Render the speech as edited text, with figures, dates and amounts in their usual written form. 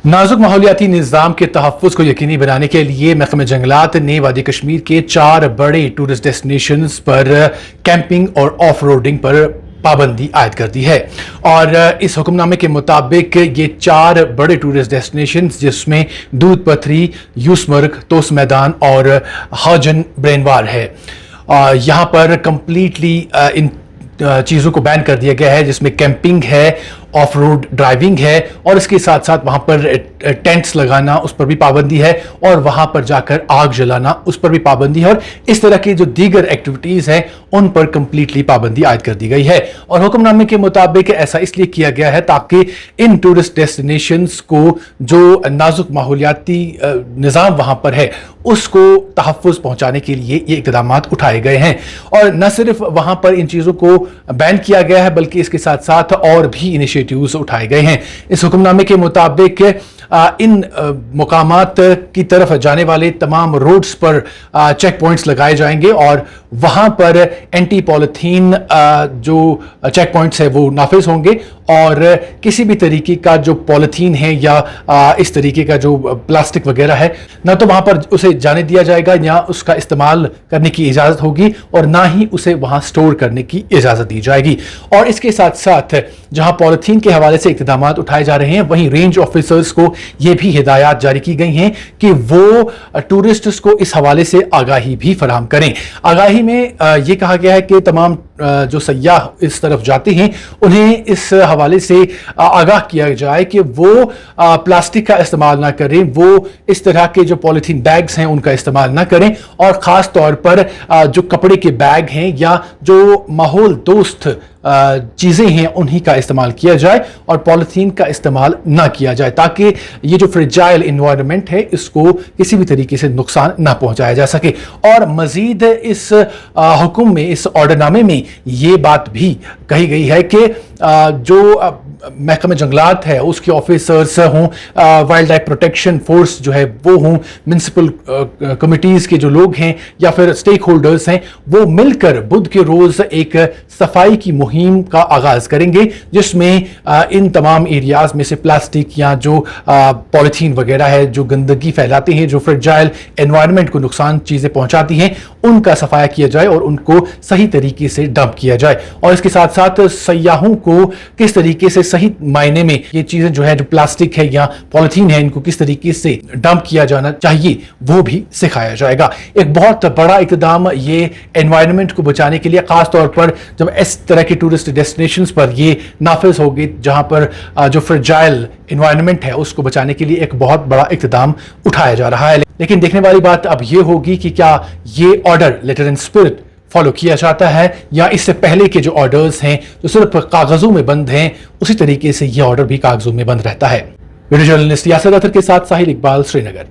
नाजुक माहौलियाती निज़ाम के तहफ़्फ़ुज़ को यकीनी बनाने के लिए महकमे जंगलात ने वादी कश्मीर के 4 बड़े टूरिस्ट डेस्टिनेशंस पर कैंपिंग और ऑफ रोडिंग पर पाबंदी आयद कर दी है। और इस हुक्मनामे के मुताबिक ये 4 बड़े टूरिस्ट डेस्टिनेशंस जिसमें दूध पथरी, यूसमर्ग, तोस मैदान और हाजन ब्रेनवार है, यहाँ पर कम्प्लीटली इन चीज़ों को बैन कर दिया गया है, जिसमें कैंपिंग है, ऑफ रोड ड्राइविंग है और इसके साथ साथ वहाँ पर टेंट्स लगाना उस पर भी पाबंदी है और वहाँ पर जाकर आग जलाना उस पर भी पाबंदी है और इस तरह की जो दीगर एक्टिविटीज़ हैं उन पर कम्प्लीटली पाबंदी आयद कर दी गई है। और हुक्मनामे के मुताबिक ऐसा इसलिए किया गया है ताकि इन टूरिस्ट डेस्टिनेशंस को जो नाजुक माहौलियाती निज़ाम वहाँ पर है उसको तहफ़्फ़ुज़ पहुँचाने के लिए ये इक़दाम उठाए गए हैं। और न सिर्फ वहाँ पर इन चीज़ों को बैन किया गया है बल्कि इसके साथ साथ और भी इनिशिएटिव्स उठाए गए हैं। इस हुक्मनामे के मुताबिक इन मुकामात की तरफ जाने वाले तमाम रोड्स पर चेक पॉइंट्स लगाए जाएंगे और वहाँ पर एंटी पॉलीथीन जो चेक पॉइंट्स है वो नाफिज होंगे और किसी भी तरीके का जो पॉलीथीन है या इस तरीके का जो प्लास्टिक वगैरह है ना तो वहाँ पर उसे जाने दिया जाएगा, या उसका इस्तेमाल करने की इजाज़त होगी और ना ही उसे वहाँ स्टोर करने की इजाज़त दी जाएगी। और इसके साथ साथ जहाँ पॉलीथीन के हवाले से इक़दाम उठाए जा रहे हैं वहीं रेंज ऑफिसर्स को ये भी हिदायत जारी की गई हैं कि वो टूरिस्ट्स को इस हवाले से आगाही भी फराहम करें। आगाही में ये कहा गया है कि तमाम जो सयाह इस तरफ जाते हैं उन्हें इस हवाले से आगाह किया जाए कि वो प्लास्टिक का इस्तेमाल ना करें, वो इस तरह के जो पॉलीथीन बैग्स हैं उनका इस्तेमाल ना करें और ख़ास तौर पर जो कपड़े के बैग हैं या जो माहौल दोस्त चीज़ें हैं उन्हीं का इस्तेमाल किया जाए और पॉलीथीन का इस्तेमाल ना किया जाए ताकि ये जो फ्रेजाइल इन्वायरमेंट है इसको किसी भी तरीके से नुकसान ना पहुंचाया जा सके। और मज़ीद इस हुक्म में, इस ऑर्डरनामे में ये बात भी कही गई है कि जो महकमे जंगलात है उसके ऑफिसर्स हों, वाइल्ड लाइफ प्रोटेक्शन फोर्स जो है वो हों, म्यूनसिपल कमिटीज़ के जो लोग हैं या फिर स्टेक होल्डर्स हैं, वो मिलकर बुध के रोज़ एक सफाई की मुहिम का आगाज़ करेंगे जिसमें इन तमाम एरियाज़ में से प्लास्टिक या जो पॉलीथीन वगैरह है जो गंदगी फैलाते हैं, जो फ्रेजाइल एनवायरनमेंट को नुकसान चीज़ें पहुंचाती हैं, उनका सफाया किया जाए और उनको सही तरीके से डंप किया जाए। और इसके साथ साथ सयाहों को किस तरीके से सही मायने में ये चीज़ें जो है जो प्लास्टिक है या पॉलीथीन है इनको किस तरीके से डंप किया जाना चाहिए वो भी सिखाया जाएगा। एक बहुत बड़ा इक़दाम ये एनवायरनमेंट को बचाने के लिए, ख़ास तौर पर जब इस तरह के टूरिस्ट डेस्टिनेशंस पर ये नाफिज होगी जहां पर जो फ्रेजाइल एनवायरनमेंट है उसको बचाने के लिए एक बहुत बड़ा इक़दाम उठाया जा रहा है। लेकिन देखने वाली बात अब ये होगी कि क्या ये order letter and spirit follow किया जाता है या इससे पहले के जो ऑर्डर्स हैं जो सिर्फ कागजों में बंद हैं उसी तरीके से ये ऑर्डर भी कागजों में बंद रहता है। वीडियो जर्नलिस्ट यासिर अतर के साथ साहिल इकबाल, श्रीनगर।